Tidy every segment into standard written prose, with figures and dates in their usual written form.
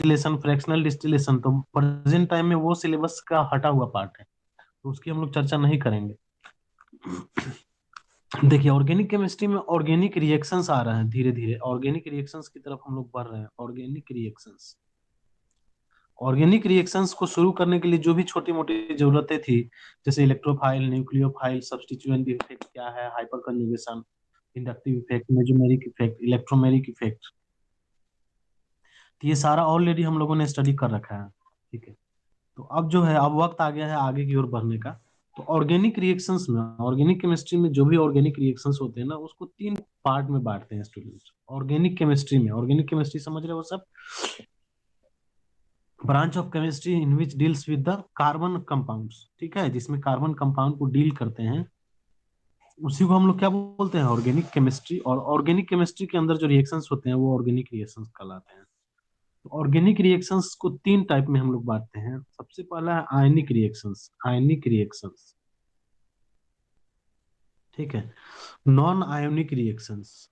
Distillation, fractional distillation, तो present time में वो सिलेबस का हटा हुआ पार्ट है, तो उसकी हम लोग चर्चा नहीं करेंगे। देखिए ऑर्गेनिक केमिस्ट्री में ऑर्गेनिक रिएक्शंस आ रहे हैं, धीरे धीरे ऑर्गेनिक रिएक्शंस की तरफ हम लोग बढ़ रहे हैं। ऑर्गेनिक रिएक्शंस, ऑर्गेनिक रिएक्शंस को शुरू करने के लिए जो भी छोटी मोटी जरूरतें थी, जैसे इलेक्ट्रोफाइल, न्यूक्लियोफाइल, सब्स्टिट्यूएंट इफेक्ट क्या है, hyper conjugation, inductive effect, mesomeric effect, electromeric effect, तो ये सारा ऑलरेडी हम लोगों ने स्टडी कर रखा है। ठीक है, तो अब जो है, अब वक्त आ गया है आगे की ओर बढ़ने का। तो ऑर्गेनिक रिएक्शंस में, ऑर्गेनिक केमिस्ट्री में जो भी ऑर्गेनिक रिएक्शंस होते हैं ना, उसको तीन पार्ट में बांटते हैं स्टूडेंट। ऑर्गेनिक केमिस्ट्री में, ऑर्गेनिक केमिस्ट्री समझ रहे हो सब, branch of chemistry in which deals with the carbon compounds, ठीक है, जिसमें कार्बन कंपाउंड को डील करते हैं, उसी को हम लोग क्या बोलते हैं, ऑर्गेनिक केमिस्ट्री। और ऑर्गेनिक केमिस्ट्री के अंदर जो रिएक्शंस होते हैं वो ऑर्गेनिक रिएक्शंस कहलाते हैं। तो ऑर्गेनिक रिएक्शंस को तीन टाइप में हम लोग बांटते हैं। सबसे पहला है आयनिक रिएक्शंस, आयनिक रिएक्शंस, ठीक है, non ionic reactions,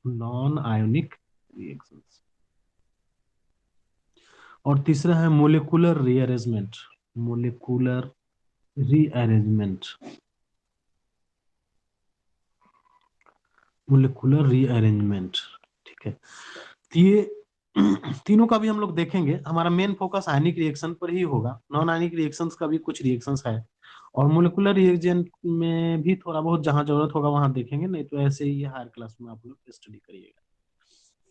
non ionic reactions, और तीसरा है molecular rearrangement, molecular rearrangement, molecular rearrangement, ठीक है। तो ये तीनों का भी हम लोग देखेंगे। हमारा मेन फोकस आयनिक रिएक्शन पर ही होगा, नॉन आयनिक रिएक्शंस का भी कुछ रिएक्शंस है, और मोलिकुलर रिएजेंट में भी थोड़ा बहुत जहां जरूरत होगा वहां देखेंगे, नहीं तो ऐसे ही हायर क्लास में आप लोग स्टडी करिएगा।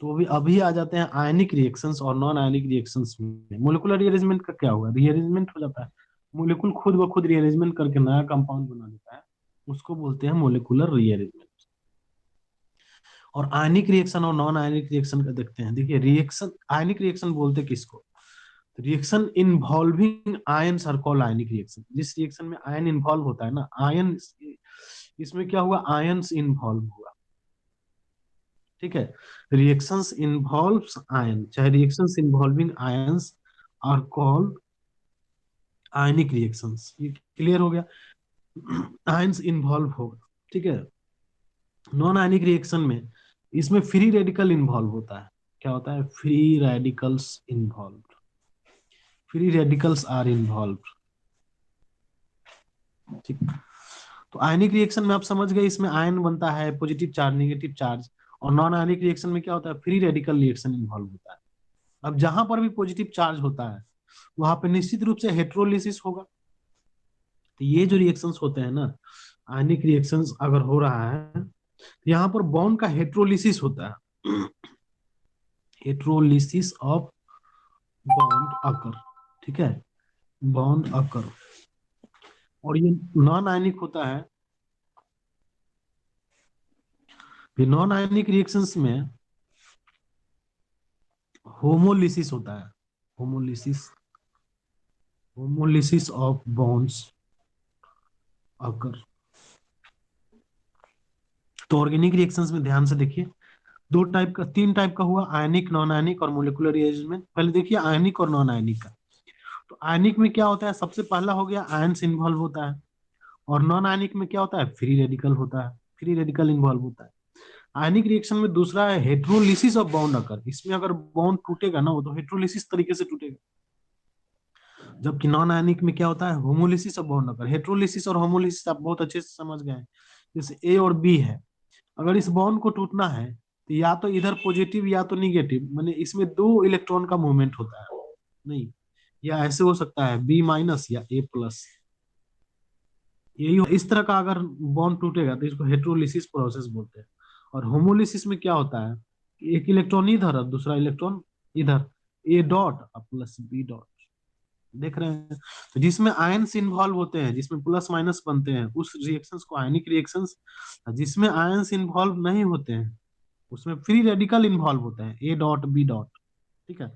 तो अभी अभी आ जाते हैं आयनिक रिएक्शंस और नॉन आयनिक रिएक्शंस में। मोलिकुलर रीअरेंजमेंट का क्या होगा, रीअरेंजमेंट हो जाता है, मोलिकुल खुद ब खुद रीअरेंजमेंट करके नया कंपाउंड बना देता है, उसको बोलते हैं मोलिकुलर रीअरेंजमेंट। और आयनिक रिएक्शन और नॉन आयनिक रिएक्शन का देखते हैं। देखिए रिएक्शन, आयनिक रिएक्शन बोलते किसको, reaction involving ions are called ionic reaction. जिस रिएक्शन में आयन इन्वॉल्व होता है ना, आयन, इसमें क्या हुआ, आयंस इन्वॉल्व हुआ, ठीक है। रिएक्शंस इन्वॉल्व्स आयन, चाहे reactions involving ions are called ionic reactions. ये क्लियर हो गया, आयंस इन्वॉल्व होगा, ठीक है। नॉन आयनिक रिएक्शन में इसमें फ्री रेडिकल इन्वॉल्व होता है। क्या होता है, free radicals involve, free radicals are involve, ठीक। तो आयनिक रिएक्शन में आप समझ गए, इसमें आयन बनता है, पॉजिटिव चार्ज, नेगेटिव चार्ज। और नॉन आयनिक रिएक्शन में क्या होता है, फ्री रेडिकल रिएक्शन इन्वॉल्व होता है। अब जहां पर भी पॉजिटिव चार्ज होता है वहां पे निश्चित रूप से हेट्रोलिसिस होगा। तो ये जो रिएक्शंस होते हैं ना, आयनिक रिएक्शंस अगर हो रहा है तो यहाँ पर बॉन्ड का हेट्रोलिसिस होता है, हेट्रोलिसिस ऑफ बॉन्ड अकर, ठीक है, बॉन्ड अकर। और ये नॉन आयनिक होता है, ये नॉन आयनिक रिएक्शंस में होमोलिसिस होता है, होमोलिसिस, होमोलिसिस ऑफ बॉन्ड्स अकर। तो ऑर्गेनिक रिएक्शंस में ध्यान से देखिए, दो टाइप का, तीन टाइप का हुआ, आयनिक, नॉन आयनिक और मोलिकुलर रिएरेंजमेंट। पहले देखिए आयनिक और नॉन आयनिक का। तो आयनिक में क्या होता है, सबसे पहला हो गया आयंस इन्वॉल्व होता है। और नॉन आयनिक में क्या होता है, फ्री रेडिकल होता है, फ्री रेडिकल इन्वॉल्व होता है। आयनिक रिएक्शन में दूसरा है हेट्रोलिसिस ऑफ बॉन्ड अकर। इसमें अगर बॉन्ड टूटेगा ना, वो तो हेट्रोलिसिस तरीके से टूटेगा। जबकि नॉन आयनिक में क्या होता है, होमोलिसिस ऑफ बॉन्ड अकर। हेट्रोलिसिस और होमोलिसिस आप बहुत अच्छे से समझ गए हैं। जैसे ए और बी है, अगर इस बॉन्ड को टूटना है तो या तो इधर पॉजिटिव या तो निगेटिव, माने इसमें दो इलेक्ट्रॉन का मूवमेंट होता है, नहीं, या ऐसे हो सकता है बी माइनस या ए प्लस, यही इस तरह का अगर बॉन्ड टूटेगा तो इसको हेट्रोलिसिस प्रोसेस बोलते हैं। और होमोलिसिस में क्या होता है, कि एक इलेक्ट्रॉन इधर और दूसरा इलेक्ट्रॉन इधर, ए डॉट और प्लस बी डॉट, देख रहे हैं। तो जिसमें आयंस इन्वॉल्व होते हैं, जिसमें प्लस माइनस बनते हैं, उस रिएक्शंस को आयनिक रिएक्शंस। जिसमें आयंस इन्वॉल्व नहीं होते हैं उसमें फ्री रेडिकल इन्वॉल्व होता है, ए डॉट बी डॉट, ठीक है।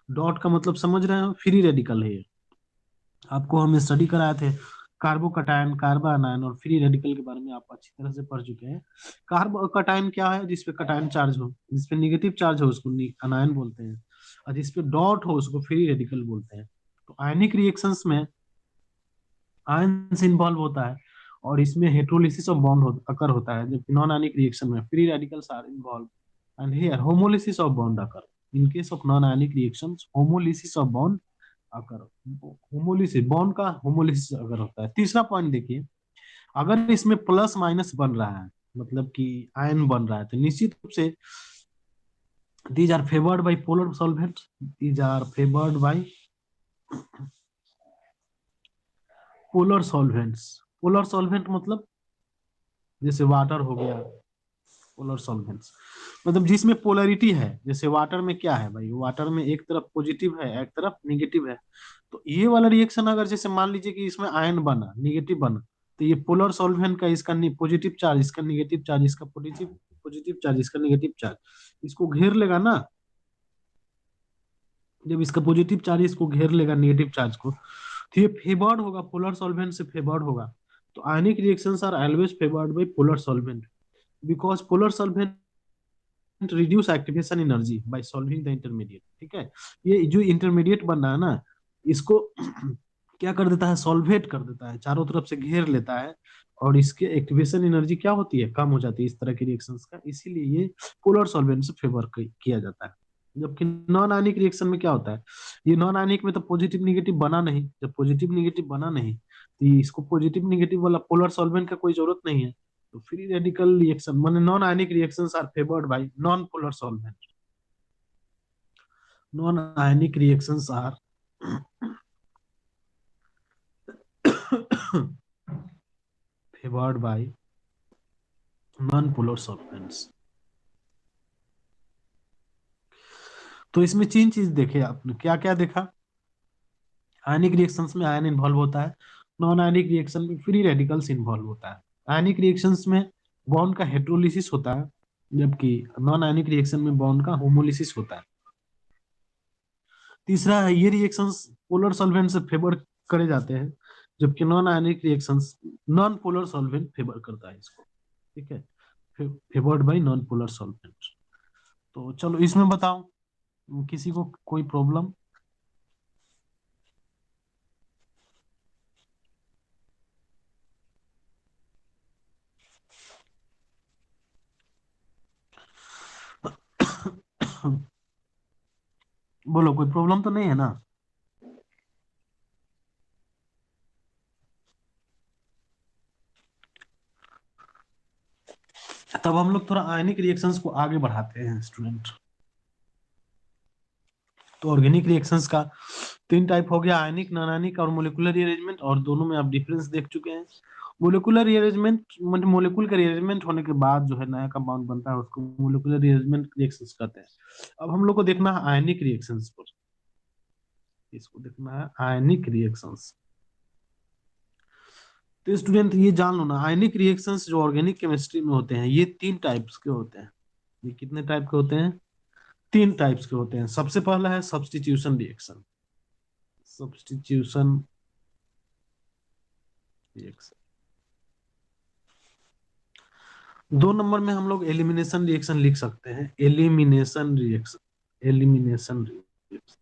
डॉट का मतलब समझ रहे हैं, फ्री रेडिकल है ये। आपको हम स्टडी कराए थे कार्बोकटायन, कार्बानायन और फ्री रेडिकल के बारे में, आप अच्छी तरह से पढ़ चुके हैं। कार्बोकटायन क्या है, जिसपे कटायन चार्ज हो, जिसपे निगेटिव चार्ज हो उसको अनायन बोलते हैं, और जिसपे डॉट हो उसको फ्री रेडिकल बोलते हैं। तो आयनिक रिएक्शंस में आयंस इन्वॉल्व होता है और इसमें हेट्रोलिसिस ऑफ बॉन्ड अकर होता है, जबकि नॉन आयनिक रिएक्शन में free radicals are involved and here homolysis of bond occur. In case of non ionic reactions homolysis of bond अगर होमोलिसिस बॉन्ड का होमोलिसिस अगर होता है। तीसरा पॉइंट देखिए, अगर इसमें प्लस माइनस बन रहा है, मतलब कि आयन बन रहा है, तो निश्चित रूप से these are favoured by polar solvent, these are favoured by polar solvents. Polar solvent मतलब जैसे वाटर हो गया, पोलर सॉल्वेंट्स मतलब जिसमें पोलरिटी है। जैसे वाटर में क्या है भाई, वाटर में एक तरफ पॉजिटिव है, एक तरफ निगेटिव है। तो ये वाला रिएक्शन अगर जैसे मान लीजिए कि इसमें आयन बना, निगेटिव बना, तो ये पोलर सॉल्वेंट का इसका पॉजिटिव चार्ज, इसका निगेटिव चार्ज, इसका पॉजिटिव पॉजिटिव चार्ज, इसका निगेटिव चार्ज, इसको घेर लेगा ना। जब इसका पॉजिटिव चार्ज इसको घेर लेगा निगेटिव चार्ज को, तो ये फेवर्ड होगा, पोलर सॉल्वेंट से फेवर्ड होगा। तो ionic reactions are always favoured by polar solvent because polar solvent reduce activation energy by solving the intermediate. ठीक है, ये जो इंटरमीडिएट बन रहा है ना, इसको क्या कर देता है, सॉल्वेट कर देता है, चारों तरफ से घेर लेता है, और इसके एक्टिवेशन एनर्जी क्या होती है, कम हो जाती है इस तरह के रिएक्शंस का। इसीलिए ये पोलर सॉल्वेंट से फेवर किया जाता है। जबकि नॉन आयनिक रिएक्शन में क्या होता है, ये नॉन आयनिक में तो पॉजिटिव निगेटिव बना नहीं, जब पॉजिटिव निगेटिव बना नहीं तो इसको पॉजिटिव निगेटिव वाला पोलर सॉल्वेंट का कोई जरूरत नहीं है। तो फ्री रेडिकल रिएक्शन माने non ionic reactions are favoured by non polar solvent. Non ionic reactions are favoured by non polar solvents. तो इसमें तीन चीज देखे आपने, क्या क्या देखा, आयनिक रिएक्शंस में आयन इन्वॉल्व होता है, नॉन आयनिक रिएक्शन में फ्री रेडिकल्स इन्वॉल्व होता है, आयनिक रिएक्शंस में बॉन्ड का हेट्रोलिसिस होता है, जबकि नॉन आयनिक रिएक्शन में बॉन्ड का होमोलिसिस होता है। तीसरा है, ये रिएक्शंस पोलर सॉल्वेंट से फेवर करे जाते हैं, जबकि non ionic reactions non polar solvent favour करता है इसको। ठीक है, favoured by non polar solvent. तो चलो इसमें बताओ, किसी को कोई प्रॉब्लम? बोलो, कोई प्रॉब्लम तो नहीं है ना? तब हम लोग थोड़ा आयनिक रिएक्शंस को आगे बढ़ाते हैं स्टूडेंट। तो ऑर्गेनिक रिएक्शंस का तीन टाइप हो गया, आयनिक, नॉन आयनिक और मोलिकुलर रीअरेंजमेंट, और दोनों में आप डिफरेंस देख चुके हैं। मोलिकुलर रीअरेंजमेंट मतलब मोलिकुल का रीअरेंजमेंट होने के बाद जो है नया कंपाउंड बनता है, उसको मोलिकुलर रीअरेंजमेंट रिएक्शंस कहते हैं। अब हम लोग को देखना है आयनिक रिएक्शंस पर, इसको देखना है आयनिक रिएक्शंस। तो स्टूडेंट ये जान लो ना, आयनिक रिएक्शंस जो ऑर्गेनिक केमिस्ट्री में होते हैं, ये तीन टाइप्स के होते हैं। ये कितने टाइप के होते हैं? तीन टाइप्स के होते हैं। सबसे पहला है सब्स्टिट्यूशन रिएक्शन, सब्स्टिट्यूशन रिएक्शन। दो नंबर में हम लोग एलिमिनेशन रिएक्शन लिख सकते हैं, एलिमिनेशन रिएक्शन, एलिमिनेशन रिएक्शन।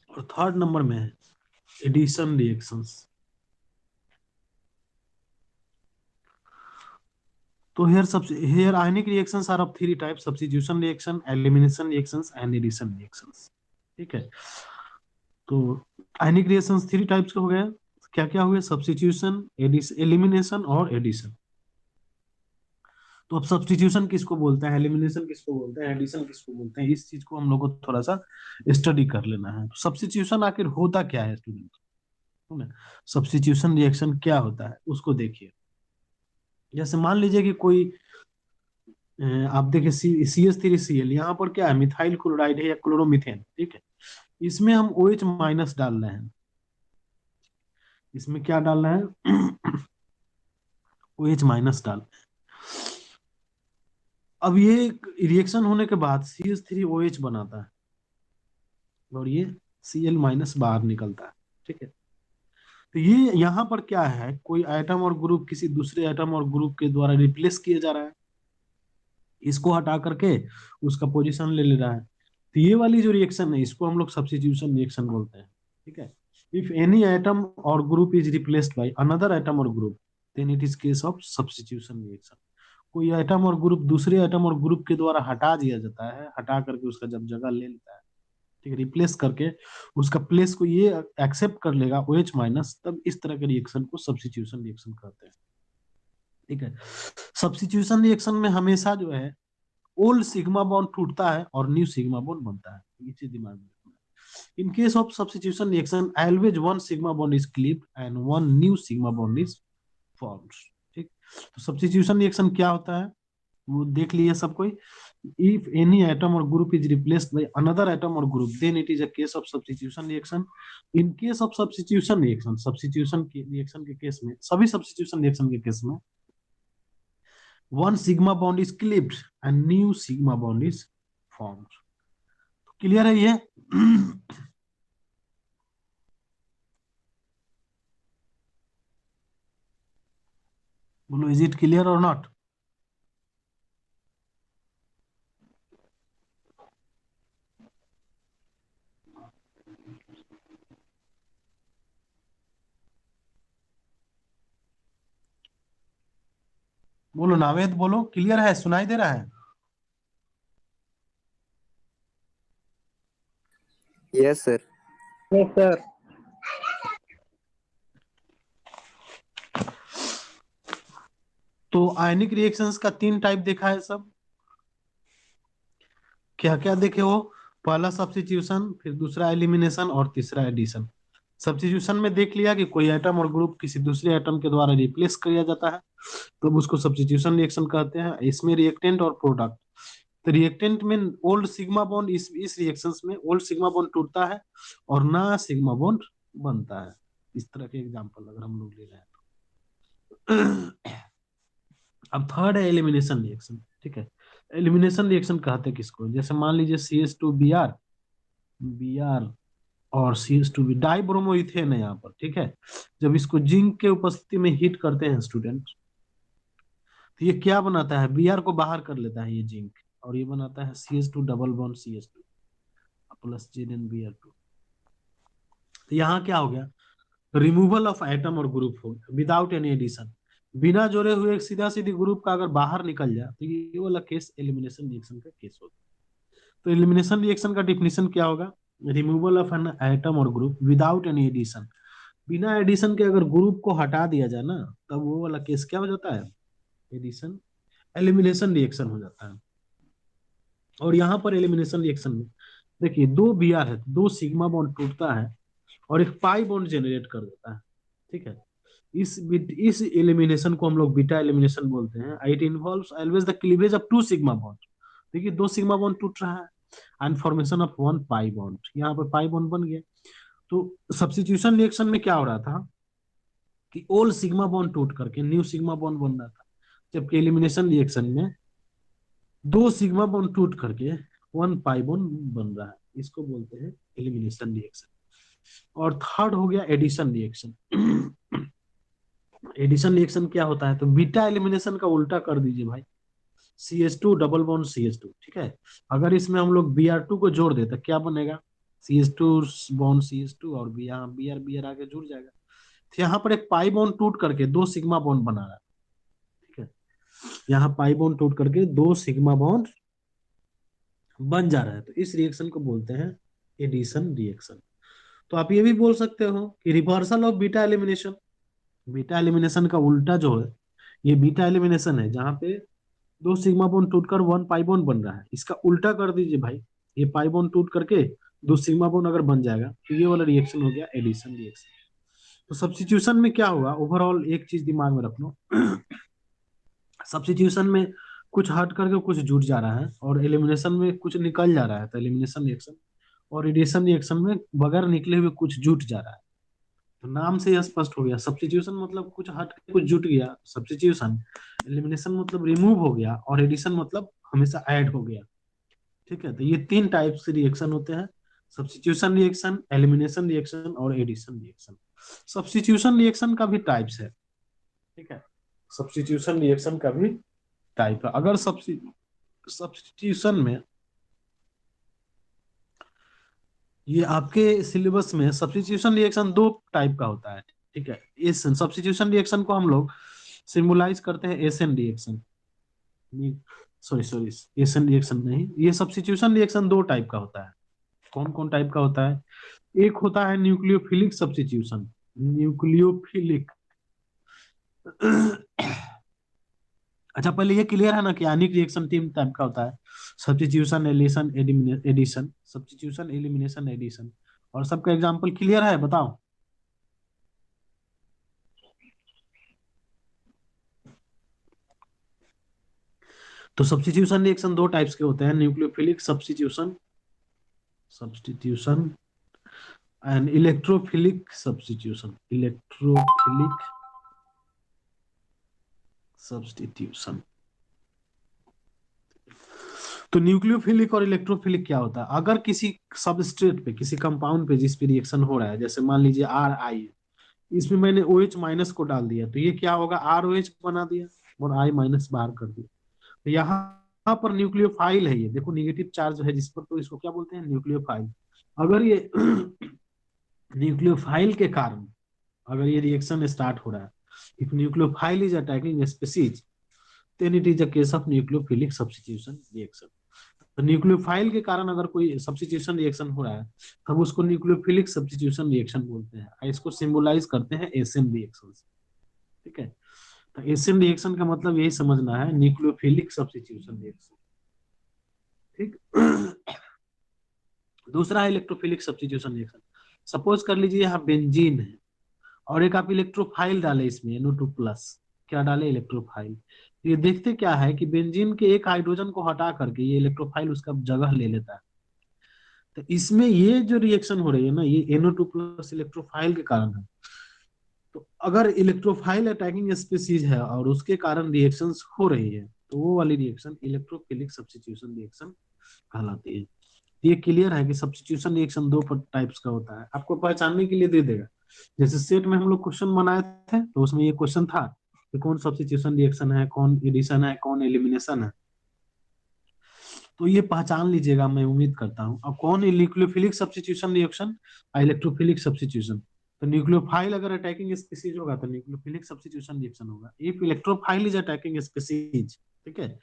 और थर्ड नंबर में है एडिशन रिएक्शंस। तो here ionic reactions are of three types: substitution reaction, elimination reactions and addition reactions। ठीक है, तो आयनिक रिएक्शंस थ्री टाइप्स के हो गए। क्या क्या हुए? सब्स्टिट्यूशन, एलिमिनेशन और एडिशन। तो अब सब्स्टिट्यूशन किसको बोलते हैं, एलिमिनेशन किसको बोलते हैं, एडिशन किसको बोलते हैं, इस चीज को हम लोग को थोड़ा सा स्टडी कर लेना है। सब्स्टिट्यूशन आखिर होता क्या है स्टूडेंट? सब्स्टिट्यूशन रिएक्शन क्या होता है उसको देखिए। जैसे मान लीजिए कि कोई आप देखिए CH3Cl, यहाँ पर क्या है, मिथाइल क्लोराइड है या क्लोरोमीथेन। ठीक है, इसमें हम OH माइनस डाल रहे हैं, इसमें क्या डाल रहे हैं OH माइनस डाल। अब ये रिएक्शन होने के बाद CH3OH बनाता है, और ये Cl माइनस बाहर निकलता है। ठीक है, तो ये यहाँ पर क्या है, कोई एटम और ग्रुप किसी दूसरे एटम और ग्रुप के द्वारा रिप्लेस किया जा रहा है, इसको हटा करके उसका पोजीशन ले ले रहा है। तो ये वाली जो रिएक्शन है, इसको हम लोग सब्स्टिट्यूशन रिएक्शन बोलते हैं। ठीक है, if any atom or group is replaced by another atom or group, then it is case of substitution reaction. कोई आइटम और ग्रुप दूसरे आइटम और ग्रुप के द्वारा हटा दिया जाता है, हटा करके उसका जब जगह ले लेता है, ठीक है, रिप्लेस करके उसका प्लेस को ये एक्सेप्ट कर लेगा OH माइनस, तब इस तरह के रिएक्शन को सब्स्टिट्यूशन रिएक्शन कहते हैं। ठीक है, सब्स्टिट्यूशन रिएक्शन में हमेशा जो है ओल्ड सिग्मा बॉन्ड टूटता है और न्यू सिग्मा बॉन्ड बनता है, ये चीज दिमाग में रखना है। इन case of substitution reaction always one sigma bond is cleaved and one new sigma bond is formed. ठीक, तो सब्स्टिट्यूशन रिएक्शन क्या होता है वो देख लिए सब कोई। If any atom or group is replaced by another atom or group then it is a case of substitution reaction. In case of substitution reaction, substitution के रिएक्शन के केस में, सभी सब्स्टिट्यूशन रिएक्शन के केस में one sigma bond is clipped and new sigma bond is formed। Clear है ये? बोलो, is it clear और नॉट? बोलो नावेद, बोलो क्लियर है, सुनाई दे रहा है? Yes sir. Yes sir. तो आयनिक रिएक्शंस का 3 टाइप देखा है सब। क्या क्या देखे हो? पहला सब्स्टिट्यूशन, फिर दूसरा एलिमिनेशन और तीसरा एडिशन। सब्स्टिट्यूशन में देख लिया कि कोई एटम और ग्रुप किसी दूसरे एटम के द्वारा रिप्लेस किया जाता है, तो उसको सब्स्टिट्यूशन रिएक्शन कहते हैं। इसमें रिएक्टेंट और प्रोडक्ट, तो रिएक्टेंट में ओल्ड सिग्मा बॉन्ड, इस रिएक्शंस में ओल्ड सिग्मा बॉन्ड टूटता है और नया सिग्मा बॉन्ड बनता है। इस तरह के एग्जांपल अगर हम लोग ले रहे हैं तो अब थर्ड है एलिमिनेशन रिएक्शन। ठीक है, एलिमिनेशन रिएक्शन कहते हैं किसको, जैसे मान लीजिए CH2Br, Br और CH2B डाई ब्रोमो इथेन है यहाँ पर। ठीक है, जब इसको जिंक के उपस्थिति में हीट करते हैं स्टूडेंट, तो ये क्या बनाता है, Br को बाहर कर लेता है ये जिंक, और ये बनाता है CH2 double bond CH2 plus ZnBr2। तो यहाँ क्या हो गया, removal of atom or group हो गया विदाउट एनी एडिशन। बिना जोड़े हुए एक सीधा सीधी ग्रुप का अगर बाहर निकल जाए तो ये वाला केस एलिमिनेशन रिएक्शन का केस होगा। तो एलिमिनेशन रिएक्शन का डिफिनेशन क्या होगा, removal of an atom or group without any addition. बिना एडिशन के अगर ग्रुप को हटा दिया जाए ना, तब वो वाला केस क्या हो जाता है, एडिशन, एलिमिनेशन रिएक्शन हो जाता है। और यहाँ पर एलिमिनेशन रिएक्शन में देखिए 2 Br है, 2 सिग्मा बॉन्ड टूटता है और एक पाई बॉन्ड जनरेट कर देता है। ठीक है, इस एलिमिनेशन को हम लोग बीटा एलिमिनेशन बोलते हैं। It involves always the cleavage of 2 sigma bond. देखिए 2 सिग्मा बॉन्ड टूट रहा है and formation of 1 pi bond, यहाँ पर पाई बॉन्ड बन गया। तो सब्स्टिट्यूशन रिएक्शन में क्या हो रहा था कि ओल्ड सिग्मा बॉन्ड टूट करके न्यू सिग्मा बॉन्ड बन रहा था, जबकि एलिमिनेशन रिएक्शन में 2 सिग्मा बॉन्ड टूट करके 1 पाई बॉन्ड बन रहा है। इसको बोलते हैं एलिमिनेशन रिएक्शन। और थर्ड हो गया एडिशन रिएक्शन। एडिशन रिएक्शन क्या होता है, तो बीटा एलिमिनेशन का उल्टा कर दीजिए भाई, CH2 डबल बॉन्ड CH2। ठीक है, अगर इसमें हम लोग Br2 को जोड़ देते क्या बनेगा, CH2 बॉन्ड CH2 और यहाँ Br आगे जुड़ जाएगा। तो यहाँ पर एक पाई बॉन्ड टूट करके 2 सिग्मा बॉन्ड बना रहा है। ठीक है, यहाँ पाई बॉन्ड टूट करके 2 सिग्मा बॉन्ड बन जा रहा है, तो इस रिएक्शन को बोलते हैं एडिशन रिएक्शन। तो आप ये भी बोल सकते हो कि reversal of beta elimination, beta elimination का उल्टा जो है ये बीटा एलिमिनेशन है, जहां पे 2 सिग्मा बॉन्ड टूटकर 1 पाई बॉन्ड बन रहा है। इसका उल्टा कर दीजिए भाई, ये पाई बॉन्ड टूट करके 2 सिग्मा बॉन्ड अगर बन जाएगा तो ये वाला रिएक्शन हो गया एडिशन रिएक्शन। तो सब्स्टिट्यूशन में क्या होगा, ओवरऑल एक चीज दिमाग में रख लो, सब्स्टिट्यूशन में कुछ हट करके कुछ जुट जा रहा है और एलिमिनेशन में कुछ निकल जा रहा है, तो एलिमिनेशन रिएक्शन। और एडिशन रिएक्शन में बगैर निकले हुए कुछ जुट जा रहा है। तो नाम से यह स्पष्ट हो गया, सब्स्टिट्यूशन मतलब कुछ हट के कुछ जुट गया सब्स्टिट्यूशन, एलिमिनेशन मतलब रिमूव हो गया, और एडिशन मतलब हमेशा ऐड हो गया। ठीक है, तो ये 3 टाइप से रिएक्शन होते हैं, सब्स्टिट्यूशन रिएक्शन, एलिमिनेशन रिएक्शन और एडिशन रिएक्शन। सब्स्टिट्यूशन रिएक्शन का भी टाइप्स है। ठीक है, सब्स्टिट्यूशन रिएक्शन का भी टाइप है। अगर सब्स्टिट्यूशन में ये आपके सिलेबस में सब्स्टिट्यूशन रिएक्शन 2 टाइप का होता है। ठीक है, इस सब्स्टिट्यूशन रिएक्शन को हम लोग सिंबलाइज करते हैं एसएन रिएक्शन। सॉरी सॉरी, एसन रिएक्शन नहीं, ये सब्स्टिट्यूशन रिएक्शन दो टाइप का होता है। कौन कौन टाइप का होता है? एक होता है न्यूक्लियोफिलिक सब्स्टिट्यूशन। न्यूक्लियोफिलिक अच्छा, पहले ये क्लियर है ना कि आयनिक रिएक्शन तीन टाइप का होता है। Substitution, elision, addition. Substitution, elimination, addition. और सबका एग्जांपल क्लियर है, बताओ। तो सब्स्टिट्यूशन रिएक्शन दो टाइप्स के होते हैं, nucleophilic substitution, substitution and electrophilic substitution, electrophilic substitution. तो न्यूक्लियोफिलिक और इलेक्ट्रोफिलिक क्या होता है? अगर किसी सबस्ट्रेट पे, किसी कंपाउंड पे जिस पे रिएक्शन हो रहा है, जैसे मान लीजिए आर आई, इसमें मैंने ओ एच माइनस को डाल दिया, तो ये क्या होगा, आर ओ एच बना दिया और आई माइनस बाहर कर दिया। तो यहाँ पर न्यूक्लियोफाइल है, ये देखो निगेटिव चार्ज है जिस पर, तो इसको क्या बोलते हैं, न्यूक्लियोफाइल। अगर ये न्यूक्लियोफाइल के कारण अगर ये रिएक्शन स्टार्ट हो रहा है, if nucleophile is attacking species, then it is a case of nucleophilic substitution reaction. तो न्यूक्लियोफाइल के कारण अगर कोई सब्स्टिट्यूशन रिएक्शन हो रहा है, हम उसको न्यूक्लियोफिलिक सब्स्टिट्यूशन रिएक्शन बोलते हैं। इसको सिंबलाइज करते हैं एसएन रिएक्शन से। ठीक है, तो एसएन रिएक्शन का मतलब यही समझना है, न्यूक्लियोफिलिक सब्स्टिट्यूशन रिएक्शन। ठीक। दूसरा है इलेक्ट्रोफिलिक सब्स्टिट्यूशन रिएक्शन। सपोज कर लीजिए यहाँ बेंजीन है और एक आप इलेक्ट्रोफाइल डाले इसमें NO2+, क्या डाले, इलेक्ट्रोफाइल। तो ये देखते क्या है कि बेंजीन के एक हाइड्रोजन को हटा करके ये इलेक्ट्रोफाइल उसका जगह ले लेता है। तो इसमें ये जो रिएक्शन हो रही है ना, ये NO2+ इलेक्ट्रोफाइल के कारण है। तो अगर इलेक्ट्रोफाइल अटैकिंग स्पीसीज है और उसके कारण रिएक्शंस हो रही है, तो वो वाली रिएक्शन इलेक्ट्रोफिलिक सब्स्टिट्यूशन रिएक्शन कहलाती है। ये क्लियर है कि सब्स्टिट्यूशन रिएक्शन दो टाइप्स का होता है, आपको पहचानने के लिए दे देगा। जैसे सेट में हम लोग क्वेश्चन बनाए थे, तो उसमें ये क्वेश्चन था कि कौन सब्स्टिट्यूशन रिएक्शन है, कौन एडिशन है, कौन एलिमिनेशन है। तो ये पहचान लीजिएगा, मैं उम्मीद करता हूँ। अब कौन nucleophilic substitution reaction, electrophilic substitution. तो न्यूक्लियोफाइल अगर अटैकिंग स्पीसीज होगा तो न्यूक्लियोफिलिक सब्स्टिट्यूशन रिएक्शन होगा। If electrophile is attacking species, ठीक है,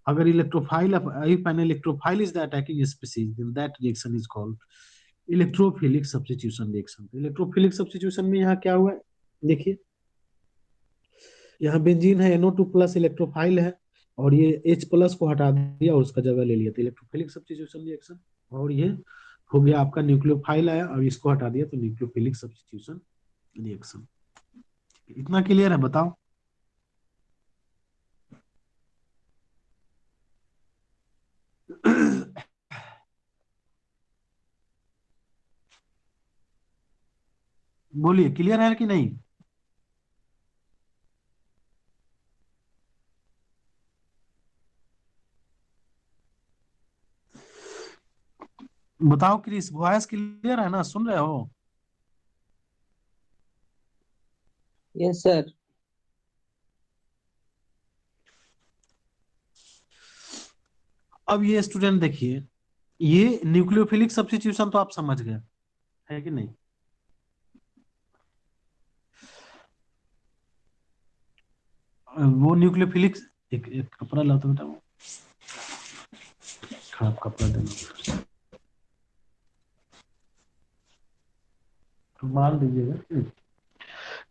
अगर electrophile, if an electrophile is the attacking species, then that reaction is called electrophilic substitution reaction. Electrophilic substitution में यहाँ क्या हुआ है, देखिए यहाँ बेंजीन है, NO2+ इलेक्ट्रोफाइल है, और ये H+ को हटा दिया और उसका जगह ले लिया, तो इलेक्ट्रोफिलिक सब्स्टिट्यूशन रिएक्शन। और ये हो गया आपका न्यूक्लियोफाइल आया और इसको हटा दिया, तो न्यूक्लियोफिलिक सब्स्टिट्यूशन रिएक्शन। इतना क्लियर है, बताओ। बोलिए, क्लियर है कि नहीं? बताओ क्रिस, वॉइस क्लियर है ना, सुन रहे हो? Yes sir. अब ये स्टूडेंट देखिए, ये न्यूक्लियोफिलिक सब्स्टिट्यूशन तो आप समझ गए, है कि नहीं? वो न्यूक्लियोफिलिक, एक कपड़ा लाओ तो बेटा, वो खराब कपड़ा देना, रुमाल दीजिएगा।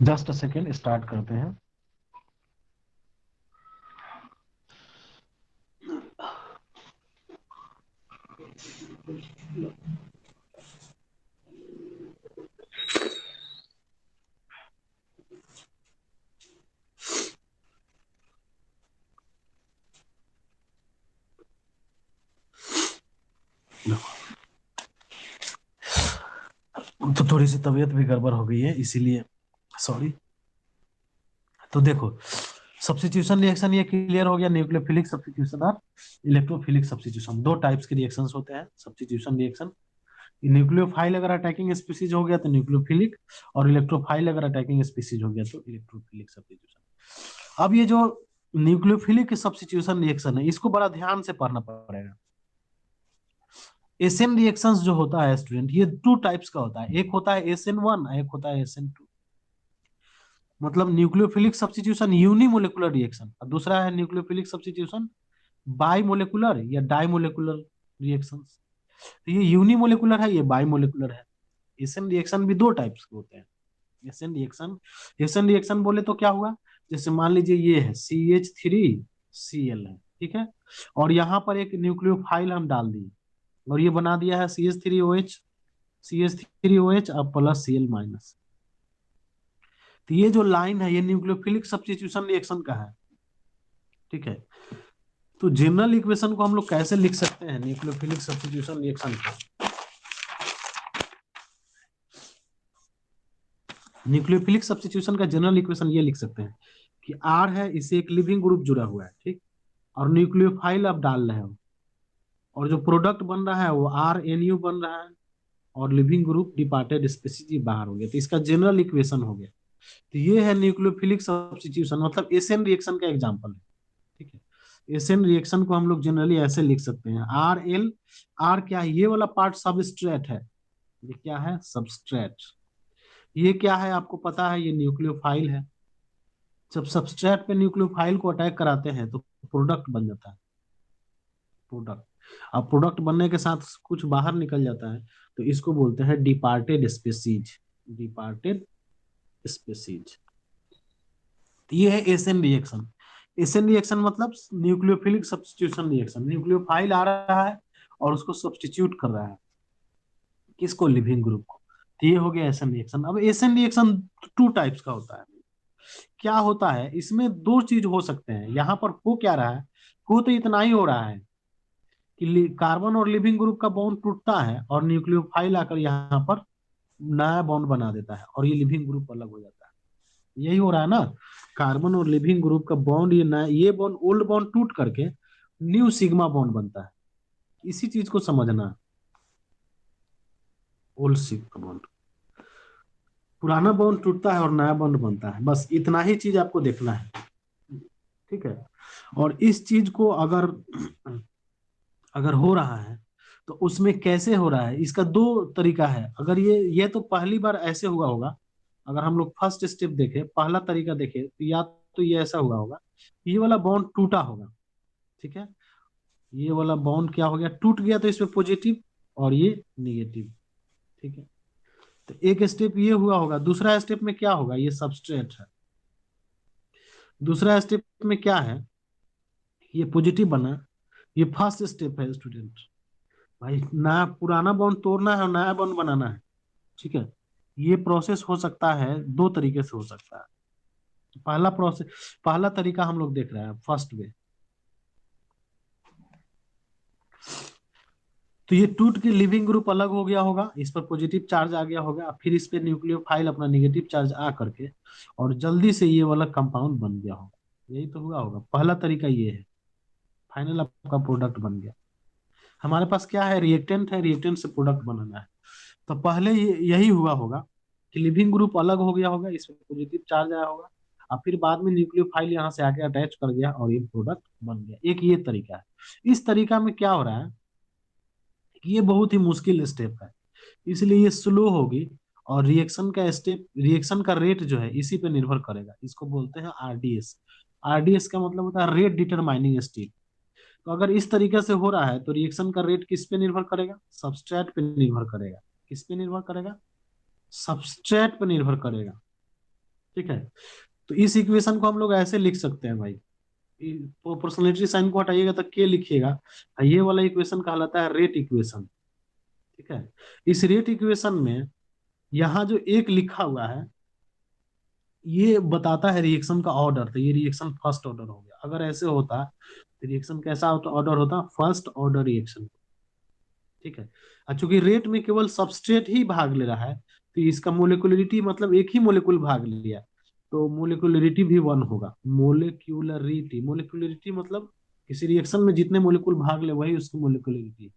जस्ट अ सेकेंड, स्टार्ट करते हैं। तो थोड़ी सी तबीयत भी गड़बड़ हो गई है, इसीलिए सॉरी। तो देखो, सब्स्टिट्यूशन रिएक्शन ये क्लियर हो गया, न्यूक्लियोफिलिक सब्स्टिट्यूशन और इलेक्ट्रोफिलिक सब्स्टिट्यूशन, दो टाइप्स के रिएक्शंस होते हैं सब्स्टिट्यूशन रिएक्शन। न्यूक्लियोफाइल अगर अटैकिंग स्पीसीज हो गया तो न्यूक्लियोफिलिक, और इलेक्ट्रोफाइल अगर अटैकिंग स्पीसीज हो गया तो इलेक्ट्रोफिलिक सब्स्टिट्यूशन। अब ये जो न्यूक्लियोफिलिक सब्स्टिट्यूशन रिएक्शन है, इसको बड़ा ध्यान से पढ़ना पड़ेगा। एसएन रिएक्शंस जो होता है स्टूडेंट, ये टू टाइप्स का होता है, एक होता है SN1, एक होता है SN2। मतलब न्यूक्लियोफिलिक सब्स्टिट्यूशन यूनिमोलिकुलर रिएक्शन, और दूसरा है न्यूक्लियोफिलिक सब्स्टिट्यूशन बाई मोलिकुलर या डाई मोलिकुलर रिएक्शन। तो ये यूनिमोलिकुलर है, ये बाई मोलिकुलर है। एशियन रिएक्शन भी दो टाइप्स के होते हैं। एशियन रिएक्शन बोले तो क्या हुआ, जैसे मान लीजिए ये है CH3Cl है, ठीक है, और यहाँ पर एक न्यूक्लियोफाइल हम डाल दिए और ये बना दिया है CH3OH और प्लस Cl-। तो ये जो लाइन है ये न्यूक्लियोफिलिक सब्स्टिट्यूशन रिएक्शन का है, ठीक है। तो जनरल इक्वेशन को हम लोग कैसे लिख सकते हैं न्यूक्लियोफिलिक सब्स्टिट्यूशन रिएक्शन को? न्यूक्लियोफिलिक सब्स्टिट्यूशन का जनरल इक्वेशन ये लिख सकते हैं कि R है, इसे एक लिविंग ग्रुप जुड़ा हुआ है, ठीक, और न्यूक्लियोफाइल आप डाल रहे हो और जो प्रोडक्ट बन रहा है वो RNU बन रहा है और लिविंग ग्रुप डिपार्टेड स्पीसीज बाहर हो गया। तो इसका जनरल इक्वेशन हो गया। तो ये है न्यूक्लियोफिलिक सब्स्टिट्यूशन, मतलब एशियन रिएक्शन का एग्जांपल है, ठीक है। एशियन रिएक्शन को हम लोग जनरली ऐसे लिख सकते हैं RL। R क्या है, ये वाला पार्ट सबस्ट्रेट है, ये क्या है, सबस्ट्रेट। ये क्या है आपको पता है, ये न्यूक्लियोफाइल है। जब सबस्ट्रेट पे न्यूक्लियोफाइल को अटैक कराते हैं तो प्रोडक्ट बन जाता है, प्रोडक्ट। अब प्रोडक्ट बनने के साथ कुछ बाहर निकल जाता है तो इसको बोलते हैं डिपार्टेड स्पीसीज, डिपार्टेड स्पीसीज। ये है एशियन रिएक्शन। एशियन रिएक्शन मतलब न्यूक्लियोफिलिक सब्स्टिट्यूशन रिएक्शन, न्यूक्लियोफाइल आ रहा है और उसको सब्स्टिट्यूट कर रहा है, किसको, लिविंग ग्रुप को। तो ये हो गया एशियन रिएक्शन। अब एशियन रिएक्शन टू टाइप्स का होता है। क्या होता है इसमें, दो चीज हो सकते हैं। यहाँ पर हो क्या रहा है, हो तो इतना ही हो रहा है कि कार्बन और लिविंग ग्रुप का बॉन्ड टूटता है और न्यूक्लियोफाइल आकर यहाँ पर नया बॉन्ड बना देता है और ये लिविंग ग्रुप अलग हो जाता है। यही हो रहा है ना, कार्बन और लिविंग ग्रुप का बॉन्ड, ये नया, ये बॉन्ड, ओल्ड बॉन्ड टूट करके न्यू सिग्मा बॉन्ड बनता है। इसी चीज को समझना है, ओल्ड सिग्मा बॉन्ड, पुराना बॉन्ड टूटता है और नया बॉन्ड बनता है, बस इतना ही चीज आपको देखना है, ठीक है। और इस चीज को अगर अगर हो रहा है तो उसमें कैसे हो रहा है, इसका दो तरीका है। अगर ये तो पहली बार ऐसे हुआ होगा, अगर हम लोग फर्स्ट स्टेप देखें, पहला तरीका देखें, तो या तो ये ऐसा हुआ होगा, ये वाला बॉन्ड टूटा होगा, ठीक है, ये वाला बॉन्ड क्या हो गया, टूट गया, तो इसमें पॉजिटिव और ये निगेटिव, ठीक है। तो एक स्टेप ये हुआ होगा। दूसरा स्टेप में क्या होगा, ये सबस्ट्रेट है, दूसरा स्टेप में क्या है, ये पॉजिटिव बना, ये फर्स्ट स्टेप है स्टूडेंट। भाई नया पुराना बॉन्ड तोड़ना है और नया बॉन्ड बनाना है, ठीक है। ये प्रोसेस हो सकता है, दो तरीके से हो सकता है। पहला प्रोसेस, पहला तरीका हम लोग देख रहे हैं, फर्स्ट वे। तो ये टूट के लिविंग ग्रुप अलग हो गया होगा, इस पर पॉजिटिव चार्ज आ गया होगा, फिर इस पे न्यूक्लियोफाइल अपना नेगेटिव चार्ज आ करके और जल्दी से ये वाला कंपाउंड बन गया होगा। यही तो हुआ होगा, पहला तरीका ये है। फाइनल आपका प्रोडक्ट बन गया। हमारे पास क्या है, रिएक्टेंट है, रिएक्टेंट से प्रोडक्ट बनाना है। तो पहले यही हुआ होगा कि लिविंग ग्रुप अलग हो गया होगा, इसमें पॉजिटिव चार्ज आया होगा और फिर बाद में न्यूक्लियोफाइल यहाँ से आके अटैच कर गया और ये प्रोडक्ट बन गया। एक ये तरीका है। इस तरीका में क्या हो रहा है कि ये बहुत ही मुश्किल स्टेप है, इसलिए ये स्लो होगी और रिएक्शन का स्टेप, रिएक्शन का रेट जो है इसी पे निर्भर करेगा। इसको बोलते हैं RDS। RDS का मतलब होता है रेट डिटरमाइनिंग स्टेप। तो अगर इस तरीके से हो रहा है तो रिएक्शन का रेट किस पे निर्भर करेगा, सबस्ट्रेट पे निर्भर करेगा। किस पे निर्भर करेगा, सबस्ट्रेट पे निर्भर करेगा, ठीक है। तो इस इक्वेशन को हम लोग ऐसे लिख सकते हैं भाई, प्रोपोर्शनलिटी साइन को हटाइएगा तो के लिखिएगा, ये वाला इक्वेशन कहलाता है रेट इक्वेशन, ठीक है। इस रेट इक्वेशन में यहाँ जो एक लिखा हुआ है ये बताता है रिएक्शन का ऑर्डर। तो ये रिएक्शन फर्स्ट ऑर्डर हो गया। अगर ऐसे होता तो रिएक्शन कैसा होता, ऑर्डर होता फर्स्ट ऑर्डर रिएक्शन, ठीक है। और चूंकि रेट में केवल सबस्ट्रेट ही भाग ले रहा है तो इसका मोलिकुलरिटी मतलब एक ही मोलिकुल भाग लिया, तो मोलिकुलरिटी भी वन होगा। मोलिकुलरिटी, मोलिकुलरिटी मतलब किसी रिएक्शन में जितने मोलिकुल भाग ले वही उसकी मोलिकुलरिटी।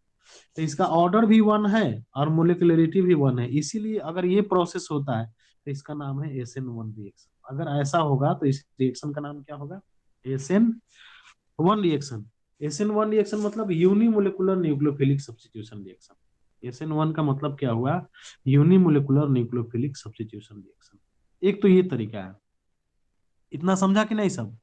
तो इसका ऑर्डर भी वन है और मोलिकुलरिटी भी वन है, इसीलिए अगर ये प्रोसेस होता है तो इसका नाम है SN1 रिएक्शन। अगर ऐसा होगा तो इस रिएक्शन का नाम क्या होगा, SN1 रिएक्शन। SN1 रिएक्शन मतलब unimolecular nucleophilic substitution reaction. SN1 का मतलब क्या हुआ, यूनिमोलिकुलर न्यूक्लियोफिलिक सब्स्टिट्यूशन रिएक्शन। एक तो ये तरीका है। इतना समझा कि नहीं सब?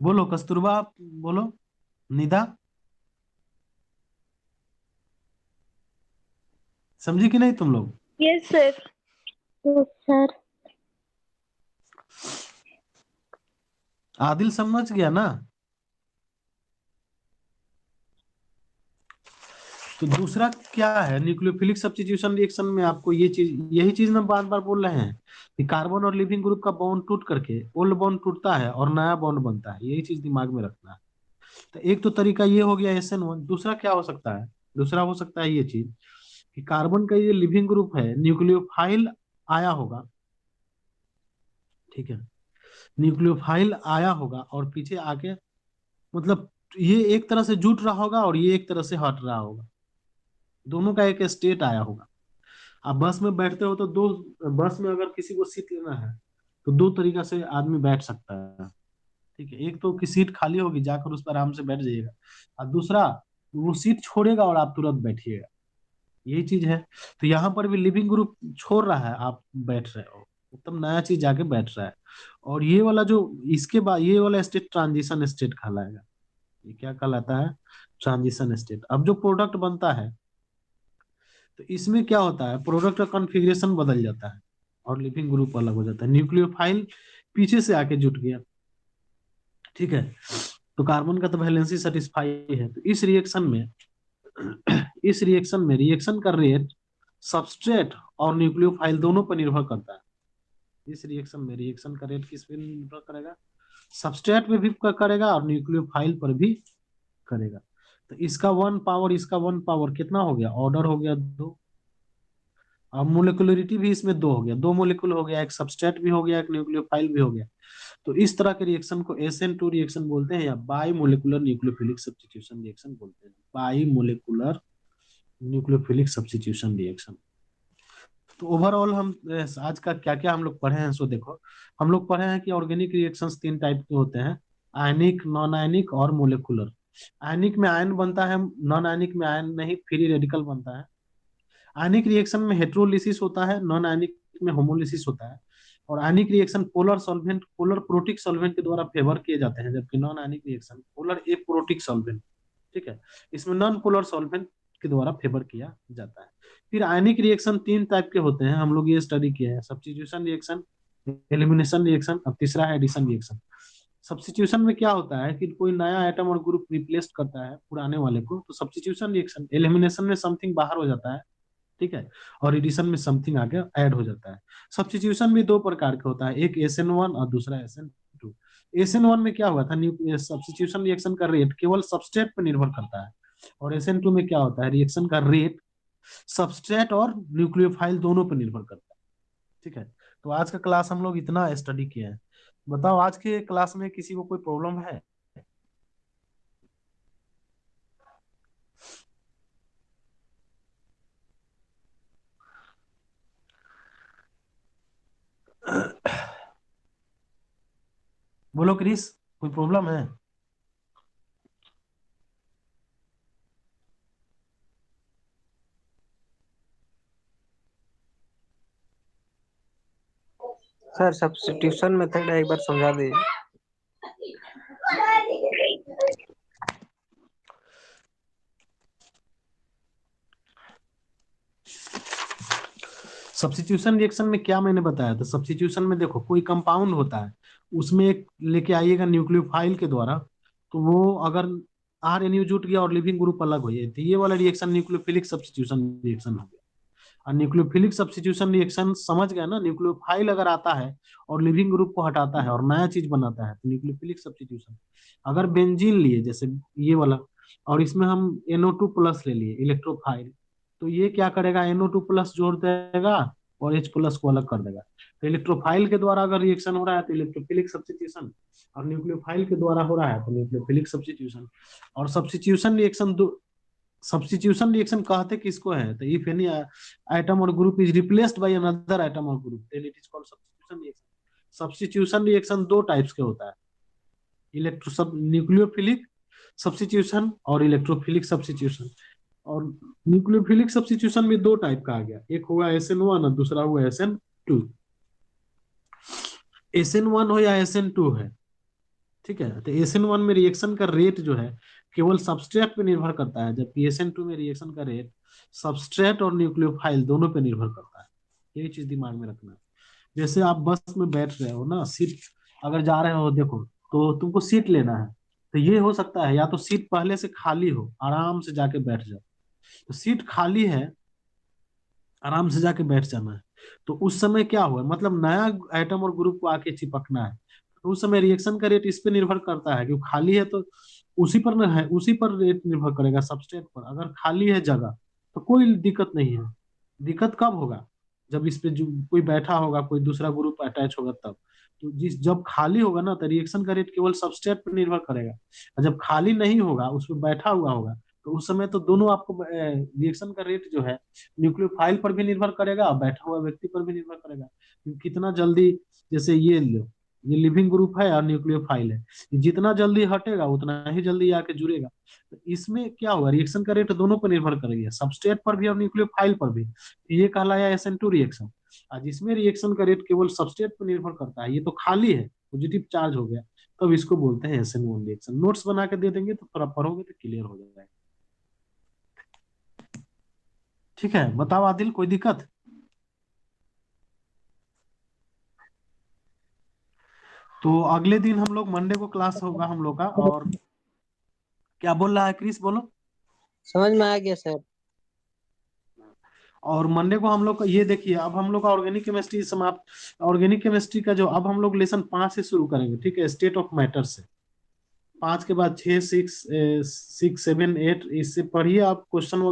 बोलो कस्तूरबा, बोलो निदा, समझी कि नहीं तुम लोग? Yes sir. Yes sir. Adil समझ गया ना? तो दूसरा क्या है, न्यूक्लियोफिलिक सब्स्टिट्यूशन रिएक्शन में आपको ये चीज, यही चीज ना बार बार बोल रहे हैं कि कार्बन और लिविंग ग्रुप का बॉन्ड टूट करके ओल्ड बॉन्ड टूटता है और नया बॉन्ड बनता है, यही चीज दिमाग में रखना है। तो एक तो तरीका ये हो गया SN1। दूसरा क्या हो सकता है? दूसरा हो सकता है ये चीज कि कार्बन का ये लिविंग ग्रुप है, न्यूक्लियोफाइल आया होगा, ठीक है, न्यूक्लियोफाइल आया होगा और पीछे आके, मतलब ये एक तरह से जुट रहा होगा और ये एक तरह से हट रहा होगा, दोनों का एक स्टेट आया होगा। आप बस में बैठते हो तो दो, बस में अगर किसी को सीट लेना है तो दो तरीका से आदमी बैठ सकता है, ठीक है। एक तो कि सीट खाली होगी, जाकर उस पर आराम से बैठ जाइएगा, और दूसरा वो सीट छोड़ेगा और आप तुरंत बैठिएगा, यही चीज है। तो यहाँ पर भी लिविंग ग्रुप छोड़ रहा है, आप बैठ रहे हो, एकदम नया चीज जाके बैठ रहा है। और ये वाला जो, इसके बाद ये वाला स्टेट ट्रांजिशन स्टेट कहलाएगा। ये क्या कहलाता है? Transition state. अब जो प्रोडक्ट बनता है, तो इसमें क्या होता है, प्रोडक्ट का कॉन्फ़िगरेशन बदल जाता है और लिविंग ग्रुप अलग हो जाता है, न्यूक्लियोफाइल पीछे से आके जुट गया, ठीक है। तो कार्बन का तो वैलेंसी सेटिस्फाई है, तो इस रिएक्शन में इस रिएक्शन में रिएक्शन का रेट सबस्ट्रेट और न्यूक्लियोफाइल दोनों पर निर्भर करता है। इस रिएक्शन में रिएक्शन का रेट किस पे निर्भर करेगा? सबस्ट्रेट पे भी करेगा और न्यूक्लियोफाइल पर भी करेगा। तो इसका 1 पावर, इसका 1 पावर कितना हो गया? ऑर्डर हो गया 2। अब मोलिकुलरिटी भी इसमें 2 हो गया, 2 मोलिकुल हो गया, एक सबस्ट्रेट भी हो गया, एक न्यूक्लियोफाइल भी हो गया। तो इस तरह के रिएक्शन को SN2 रिएक्शन बोलते हैं, या by molecular nucleophilic substitution reaction बोलते हैं, by molecular nucleophilic substitution reaction. तो ओवरऑल हम आज का क्या क्या हम लोग पढ़े हैं, सो देखो। हम लोग पढ़े हैं कि ऑर्गेनिक रिएक्शंस 3 टाइप के होते हैं, आयनिक, नॉन आयनिक और मोलिकुलर। आयनिक में आयन बनता है, नॉन आयनिक में आयन नहीं, फ्री रेडिकल बनता है। आयनिक रिएक्शन में हेट्रोलिसिस होता है, नॉन आयनिक में होमोलिसिस होता है। और ionic reaction polar solvent, polar protic solvent के द्वारा फेवर किए जाते हैं, जबकि non ionic reaction polar aprotic solvent, ठीक है, इसमें नॉन पोलर सॉल्वेंट के द्वारा फेवर किया जाता है। फिर आयनिक रिएक्शन 3 टाइप के होते हैं, हम लोग ये स्टडी किए हैं, सब्स्टिट्यूशन रिएक्शन, एलिमिनेशन रिएक्शन, अब तीसरा है एडिशन रिएक्शन। सब्स्टिट्यूशन में क्या होता है कि कोई नया एटम और ग्रुप रिप्लेस करता है पुराने वाले को, तो सब्स्टिट्यूशन रिएक्शन। एलिमिनेशन में समथिंग बाहर हो जाता है, ठीक है, और एडिशन में समथिंग आगे ऐड हो जाता है। सब्स्टिट्यूशन भी 2 प्रकार का होता है, एक SN1 और दूसरा SN2। SN1 में क्या हुआ था, सब्स्टिट्यूशन रिएक्शन का रेट केवल सबस्ट्रेट पर निर्भर करता है, और SN2 में क्या होता है, रिएक्शन का रेट सबस्ट्रेट और न्यूक्लियोफाइल दोनों पर निर्भर करता है, ठीक है। तो आज का क्लास हम लोग इतना स्टडी किए हैं। बताओ आज के क्लास में किसी को कोई प्रॉब्लम है? बोलो क्रिस, कोई प्रॉब्लम है? सर सब्स्टिट्यूशन मेथड एक बार समझा दीजिए। सब्स्टिट्यूशन रिएक्शन में क्या मैंने बताया था, सब्स्टिट्यूशन में देखो कोई कंपाउंड होता है, उसमें एक लेके आइएगा न्यूक्लियोफाइल के द्वारा, तो वो अगर RNA जुट गया और लिविंग ग्रुप अलग हो जाए, तो ये वाला रिएक्शन न्यूक्लियोफिलिक सब्स्टिट्यूशन रिएक्शन हो गया। और न्यूक्लियोफिलिक सब्स्टिट्यूशन रिएक्शन समझ गया ना, न्यूक्लियोफाइल अगर आता है और लिविंग ग्रुप को हटाता है और नया चीज बनाता है, तो न्यूक्लियोफिलिक सब्स्टिट्यूशन। अगर बेंजीन लिए जैसे ये वाला, और इसमें हम NO2+ ले लिए इलेक्ट्रोफाइल, तो ये क्या करेगा, NO2+ जोड़ देगा और H+ को अलग कर देगा। तो इलेक्ट्रोफाइल के द्वारा अगर रिएक्शन हो रहा है तो इलेक्ट्रोफिलिक सब्स्टिट्यूशन, और न्यूक्लियोफाइल के द्वारा हो रहा है तो न्यूक्लियोफिलिक सब्स्टिट्यूशन। और सब्स्टिट्यूशन रिएक्शन कहते किसको है, तो इफ एनी आइटम और group is replaced by another item और group, then it is called substitution reaction. Substitution reaction 2 types के होता है, इलेक्ट्रो सब न्यूक्लियोफिलिक सब्स्टिट्यूशन और इलेक्ट्रोफिलिक सब्स्टिट्यूशन। और न्यूक्लियोफिलिक सब्स्टिट्यूशन में 2 टाइप का आ गया, एक हुआ SN1 और दूसरा हुआ SN2। SN1 हो या SN2 है, ठीक है। तो SN1 में रिएक्शन का रेट जो है केवल सबस्ट्रेट पे निर्भर करता है, जबकि SN2 में रिएक्शन का रेट सबस्ट्रेट और न्यूक्लियोफाइल दोनों पे निर्भर करता है। यही चीज दिमाग में रखना है। जैसे आप बस में बैठ रहे हो ना, सीट अगर जा रहे हो देखो, तो तुमको सीट लेना है, तो ये हो सकता है या तो सीट पहले से खाली हो, आराम से जाके बैठ जाओ। तो सीट खाली है, आराम से जाके बैठ जाना है। तो उस समय क्या हुआ, मतलब नया एटम और ग्रुप को आके चिपकना है। तो उस समय रिएक्शन का रेट इस पे निर्भर करता है, क्योंकि खाली है तो उसी पर न है, उसी पर रेट निर्भर करेगा सबस्ट्रेट पर। अगर खाली है जगह तो कोई दिक्कत नहीं है। दिक्कत कब होगा, जब इस पे जो कोई बैठा होगा, कोई दूसरा ग्रुप अटैच होगा तब। तो जिस जब खाली होगा ना, तो रिएक्शन का रेट केवल सबस्ट्रेट पर निर्भर करेगा। और जब खाली नहीं होगा, उस पर बैठा हुआ होगा, तो उस समय तो दोनों आपको रिएक्शन का रेट जो है न्यूक्लियोफाइल पर भी निर्भर करेगा और बैठा हुआ व्यक्ति पर भी निर्भर करेगा कि कितना जल्दी। जैसे ये लो, ये लिविंग ग्रुप है और न्यूक्लियोफाइल है, ये जितना जल्दी हटेगा उतना ही जल्दी आके जुड़ेगा। तो इसमें क्या होगा, रिएक्शन का रेट दोनों पर निर्भर करेगा, सबस्ट्रेट पर भी और न्यूक्लियोफाइल पर भी। ये कहलाया SN2 रिएक्शन। और जिसमें रिएक्शन का रेट केवल सबस्ट्रेट पर निर्भर करता है, ये तो खाली है, पॉजिटिव चार्ज हो गया, तब इसको बोलते हैं SN1 रिएक्शन। नोट्स बना के दे देंगे तो थोड़ा पढ़ोगे तो क्लियर हो जाएगा। ठीक है, बताओ आदिल, कोई दिक्कत? तो अगले दिन हम लोग मंडे को क्लास होगा हम लोग का। और क्या बोल रहा है क्रिस, बोलो। समझ में आ गया सर। और मंडे को हम लोग का ये देखिए, अब हम लोग का ऑर्गेनिक केमिस्ट्री समाप्त। ऑर्गेनिक केमिस्ट्री का जो अब हम लोग लेसन 5 से शुरू करेंगे, ठीक है, स्टेट ऑफ मैटर से। 5 के बाद 6, 6, 6, 7, 8 इससे पढ़िए आप क्वेश्चन वगैरह।